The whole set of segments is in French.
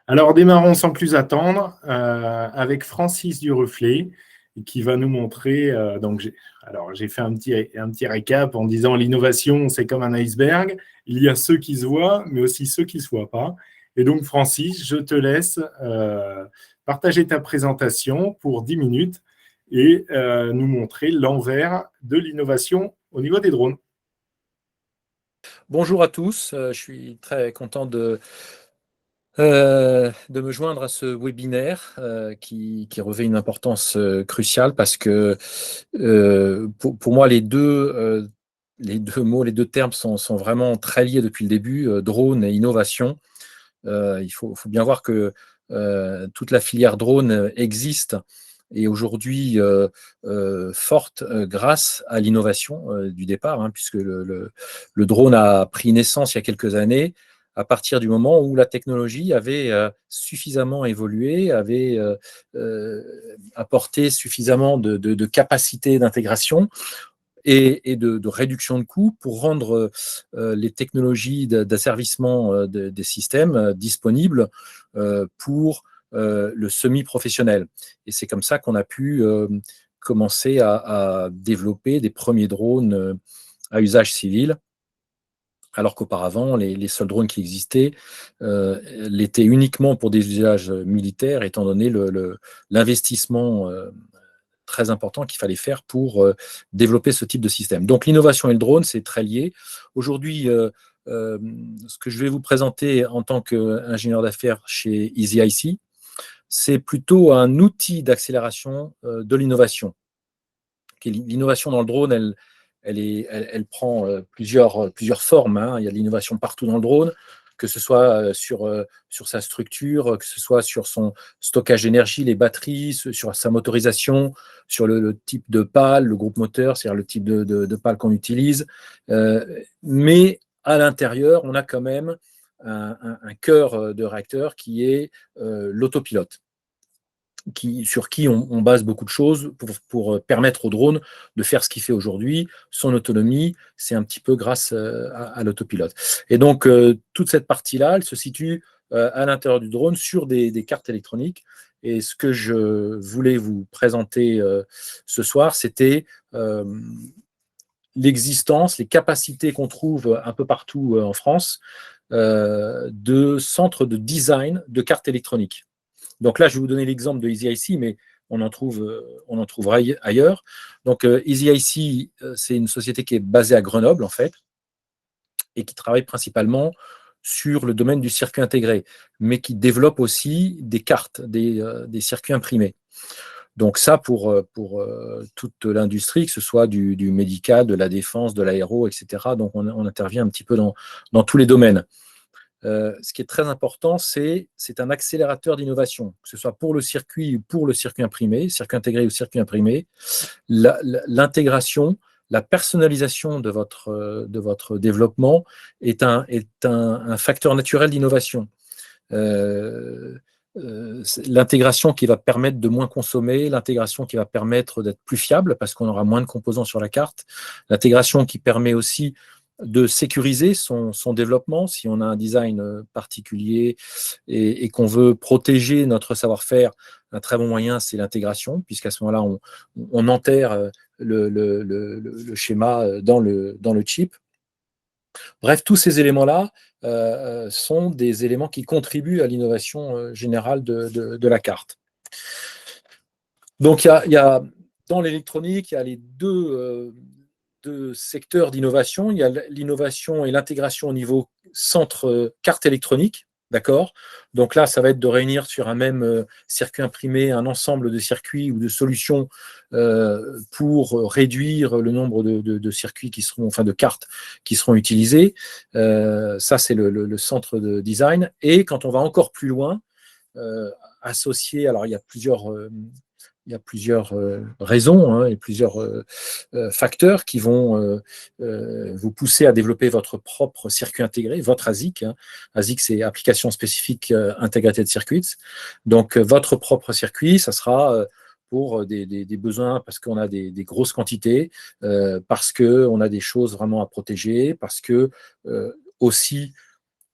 Alors, démarrons sans plus attendre avec Francis Duruflé qui va nous montrer. J'ai fait un petit récap en disant l'innovation, c'est comme un iceberg. Il y a ceux qui se voient, mais aussi ceux qui ne se voient pas. Et donc, Francis, je te laisse partager ta présentation pour 10 minutes et nous montrer l'envers de l'innovation au niveau des drones. Bonjour à tous, je suis très content de me joindre à ce webinaire qui revêt une importance cruciale parce que pour moi les deux mots, les deux termes sont vraiment très liés depuis le début, drone et innovation. Il faut bien voir que toute la filière drone existe et aujourd'hui forte grâce à l'innovation du départ, hein, puisque le drone a pris naissance il y a quelques années à partir du moment où la technologie avait suffisamment évolué, avait apporté suffisamment de capacité d'intégration et de réduction de coûts pour rendre les technologies d'asservissement des systèmes disponibles pour le semi-professionnel. Et c'est comme ça qu'on a pu commencer à développer des premiers drones à usage civil, alors qu'auparavant, les seuls drones qui existaient l'étaient uniquement pour des usages militaires, étant donné l'investissement très important qu'il fallait faire pour développer ce type de système. Donc l'innovation et le drone, c'est très lié. Aujourd'hui, ce que je vais vous présenter en tant qu'ingénieur d'affaires chez EasyIC, c'est plutôt un outil d'accélération de l'innovation. L'innovation dans le drone, elle prend plusieurs formes, hein. Il y a de l'innovation partout dans le drone, que ce soit sur sa structure, que ce soit sur son stockage d'énergie, les batteries, sur sa motorisation, sur le type de pale, le groupe moteur, c'est-à-dire le type de pale qu'on utilise. Mais à l'intérieur, on a quand même un cœur de réacteur qui est l'autopilote. Sur qui on base beaucoup de choses pour permettre au drone de faire ce qu'il fait aujourd'hui. Son autonomie, c'est un petit peu grâce à l'autopilote. Et donc, toute cette partie-là, elle se situe à l'intérieur du drone sur des cartes électroniques. Et ce que je voulais vous présenter ce soir, c'était l'existence, les capacités qu'on trouve un peu partout en France de centres de design de cartes électroniques. Donc là, je vais vous donner l'exemple de EasyIC, mais on en trouvera ailleurs. Donc EasyIC, c'est une société qui est basée à Grenoble, en fait, et qui travaille principalement sur le domaine du circuit intégré, mais qui développe aussi des cartes, des circuits imprimés. Donc ça, pour toute l'industrie, que ce soit du médical, de la défense, de l'aéro, etc. Donc on intervient un petit peu dans tous les domaines. Ce qui est très important, c'est un accélérateur d'innovation, que ce soit pour le circuit ou pour le circuit imprimé, circuit intégré ou circuit imprimé. L'intégration, la personnalisation de votre développement est un facteur naturel d'innovation. L'intégration qui va permettre de moins consommer, l'intégration qui va permettre d'être plus fiable parce qu'on aura moins de composants sur la carte, l'intégration qui permet aussi de sécuriser son développement si on a un design particulier et qu'on veut protéger notre savoir-faire. Un très bon moyen, c'est l'intégration, puisqu'à ce moment-là, on enterre le schéma dans le chip. Bref, tous ces éléments-là sont des éléments qui contribuent à l'innovation générale de la carte. Donc, dans l'électronique, il y a les deux secteurs d'innovation. Il y a l'innovation et l'intégration au niveau centre carte électronique. D'accord. Donc là, ça va être de réunir sur un même circuit imprimé un ensemble de circuits ou de solutions pour réduire le nombre de circuits qui seront, enfin de cartes qui seront utilisées. Ça, c'est le centre de design. Et quand on va encore plus loin, associé, alors il y a plusieurs raisons hein, et plusieurs facteurs qui vont vous pousser à développer votre propre circuit intégré, votre ASIC. Hein. ASIC, c'est Application Spécifique Integrated Circuits. Donc, votre propre circuit, ça sera pour des besoins, parce qu'on a des grosses quantités, parce qu'on a des choses vraiment à protéger, parce que aussi,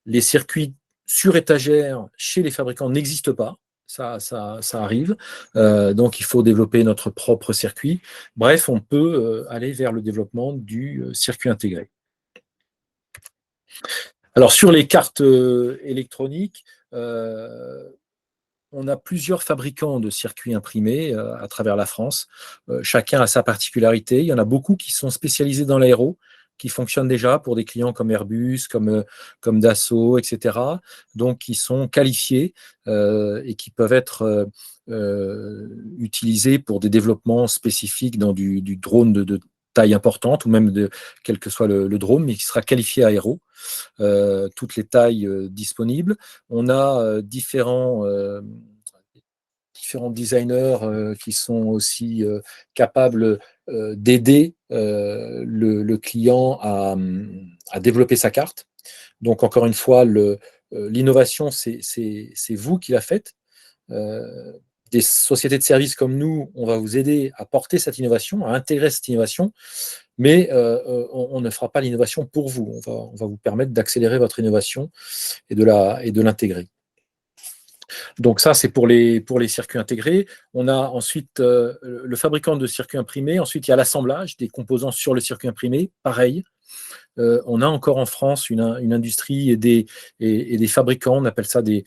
les circuits sur étagère chez les fabricants n'existe pas. Ça arrive. Donc, il faut développer notre propre circuit. Bref, on peut aller vers le développement du circuit intégré. Alors, sur les cartes électroniques, on a plusieurs fabricants de circuits imprimés à travers la France. Chacun a sa particularité. Il y en a beaucoup qui sont spécialisés dans l'aéro, qui fonctionnent déjà pour des clients comme Airbus, comme Dassault, etc. Donc, qui sont qualifiés et qui peuvent être utilisés pour des développements spécifiques dans du drone de taille importante, ou même quel que soit le drone, mais qui sera qualifié aéro. Toutes les tailles disponibles. On a différents designers qui sont aussi capables d'aider le client à développer sa carte. Donc, encore une fois, l'innovation, c'est vous qui la faites. Des sociétés de services comme nous, on va vous aider à porter cette innovation, à intégrer cette innovation, mais on ne fera pas l'innovation pour vous. On va vous permettre d'accélérer votre innovation et de l'intégrer. Donc ça, c'est pour les circuits intégrés. On a ensuite le fabricant de circuits imprimés. Ensuite, il y a l'assemblage des composants sur le circuit imprimé. Pareil. On a encore en France une industrie et des fabricants, on appelle ça des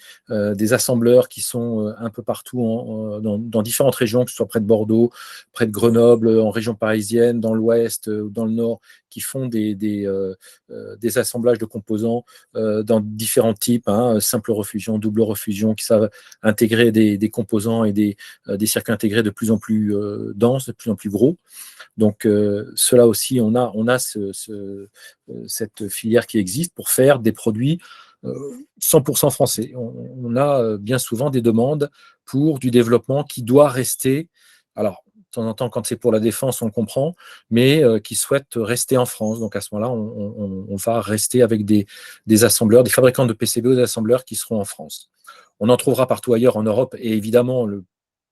assembleurs qui sont un peu partout dans différentes régions, que ce soit près de Bordeaux, près de Grenoble, en région parisienne, dans l'ouest ou dans le nord, qui font des assemblages de composants dans différents types, simple refusion, double refusion, qui savent intégrer des composants et des circuits intégrés de plus en plus denses, de plus en plus gros. Donc, cela aussi, on a cette filière qui existe pour faire des produits 100% français. On a bien souvent des demandes pour du développement qui doit rester, alors, de temps en temps, quand c'est pour la défense, on le comprend, mais qui souhaitent rester en France. Donc, à ce moment-là, on va rester avec des assembleurs, des fabricants de PCB ou des assembleurs qui seront en France. On en trouvera partout ailleurs en Europe, et évidemment, le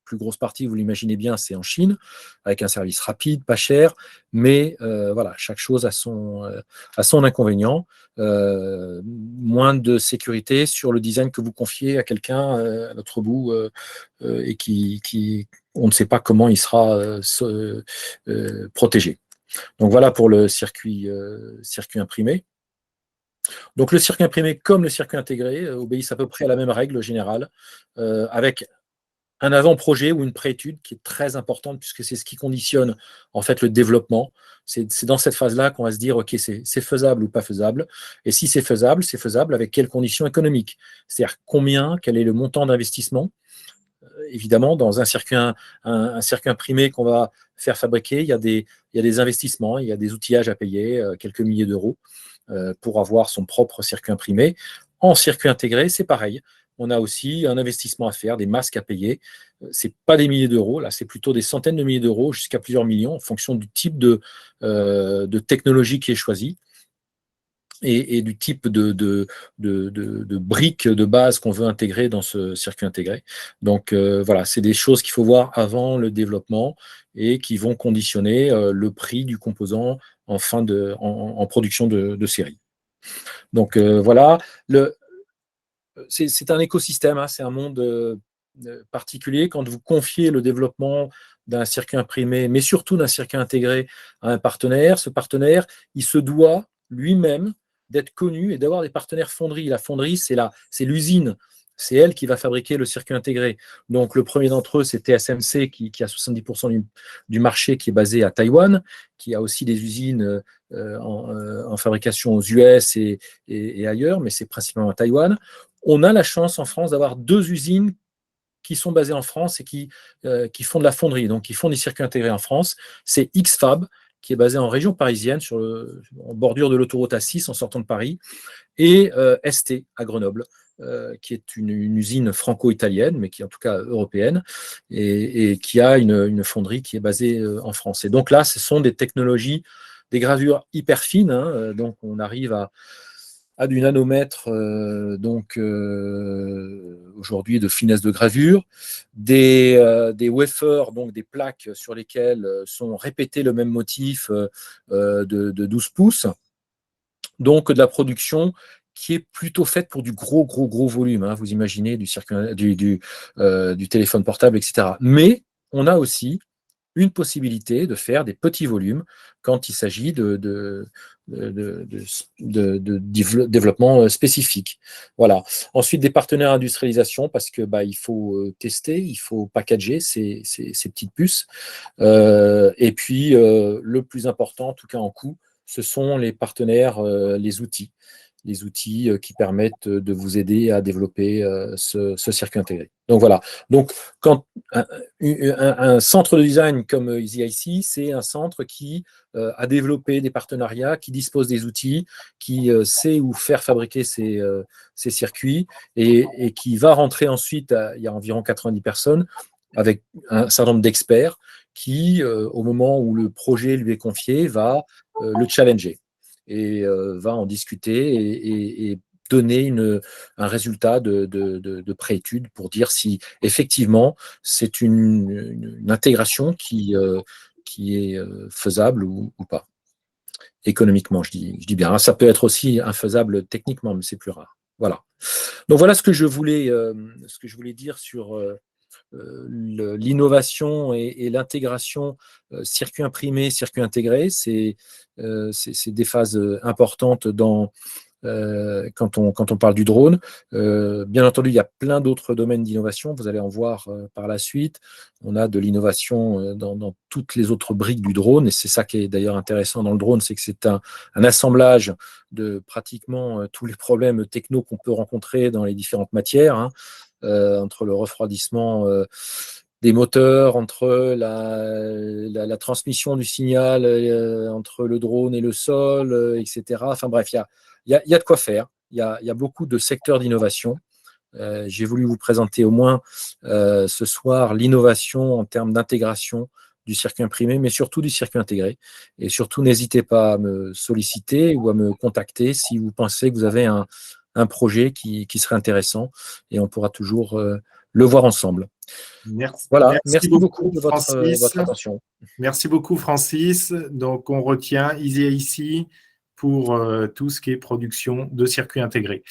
plus grosse partie, vous l'imaginez bien, c'est en Chine, avec un service rapide, pas cher, mais voilà, chaque chose a son inconvénient. Moins de sécurité sur le design que vous confiez à quelqu'un à l'autre bout et qui on ne sait pas comment il sera protégé. Donc voilà pour le circuit imprimé. Donc le circuit imprimé comme le circuit intégré obéissent à peu près à la même règle générale, avec un avant-projet ou une préétude qui est très importante, puisque c'est ce qui conditionne en fait le développement. C'est dans cette phase-là qu'on va se dire, OK, c'est faisable ou pas faisable. Et si c'est faisable avec quelles conditions économiques? C'est-à-dire quel est le montant d'investissement? Évidemment, dans un circuit imprimé qu'on va faire fabriquer, il y a des investissements, il y a des outillages à payer, quelques milliers d'euros pour avoir son propre circuit imprimé. En circuit intégré, c'est pareil. On a aussi un investissement à faire, des masques à payer. Ce n'est pas des milliers d'euros, là, c'est plutôt des centaines de milliers d'euros, jusqu'à plusieurs millions, en fonction du type de technologie qui est choisie et du type de briques de base qu'on veut intégrer dans ce circuit intégré. Donc voilà, c'est des choses qu'il faut voir avant le développement et qui vont conditionner le prix du composant en production de série. Donc voilà, c'est un écosystème, c'est un monde particulier. Quand vous confiez le développement d'un circuit imprimé, mais surtout d'un circuit intégré à un partenaire, ce partenaire, il se doit lui-même d'être connu et d'avoir des partenaires fonderies. La fonderie, c'est l'usine. C'est elle qui va fabriquer le circuit intégré. Donc, le premier d'entre eux, c'est TSMC, qui a 70% du marché, qui est basé à Taïwan, qui a aussi des usines en fabrication aux US et ailleurs, mais c'est principalement à Taïwan. On a la chance en France d'avoir 2 usines qui sont basées en France et qui font de la fonderie, donc qui font des circuits intégrés en France. C'est X-Fab, qui est basé en région parisienne, en bordure de l'autoroute A6 en sortant de Paris, et ST à Grenoble, qui est une usine franco-italienne, mais qui est en tout cas européenne, et qui a une fonderie qui est basée en France. Et donc là, ce sont des technologies, des gravures hyper fines, donc on arrive à du nanomètre, aujourd'hui de finesse de gravure, des wafers, donc des plaques sur lesquelles sont répétés le même motif de 12 pouces, donc de la production qui est plutôt faite pour du gros volume, hein. Vous imaginez du téléphone portable, etc. Mais on a aussi une possibilité de faire des petits volumes quand il s'agit de développement spécifique. Voilà. Ensuite, des partenaires d'industrialisation, parce que il faut tester, il faut packager ces petites puces. Et puis, le plus important, en tout cas en coût, ce sont les partenaires, les outils qui permettent de vous aider à développer ce circuit intégré. Donc voilà. Donc, quand un centre de design comme EasyIC, c'est un centre qui a développé des partenariats, qui dispose des outils, qui sait où faire fabriquer ces circuits et qui va rentrer ensuite, il y a environ 90 personnes, avec un certain nombre d'experts qui, au moment où le projet lui est confié, va le challenger et va en discuter et donner un résultat de préétude pour dire si effectivement c'est une intégration qui est faisable ou pas. Économiquement, je dis bien. Ça peut être aussi infaisable techniquement, mais c'est plus rare. Voilà. Donc voilà ce que je voulais dire sur l'innovation et l'intégration circuit imprimé, circuit intégré. C'est des phases importantes quand on parle du drone. Bien entendu, il y a plein d'autres domaines d'innovation. Vous allez en voir par la suite. On a de l'innovation dans toutes les autres briques du drone. Et c'est ça qui est d'ailleurs intéressant dans le drone, c'est que c'est un assemblage de pratiquement tous les problèmes techno qu'on peut rencontrer dans les différentes matières, hein, entre le refroidissement des moteurs, entre la transmission du signal entre le drone et le sol, etc. Enfin bref, il y a de quoi faire. Il y a beaucoup de secteurs d'innovation. J'ai voulu vous présenter au moins ce soir l'innovation en termes d'intégration du circuit imprimé, mais surtout du circuit intégré. Et surtout, n'hésitez pas à me solliciter ou à me contacter si vous pensez que vous avez un projet qui serait intéressant et on pourra toujours le voir ensemble. Voilà, merci beaucoup de votre attention. Merci beaucoup, Francis. Donc, on retient EasyIC pour tout ce qui est production de circuits intégrés.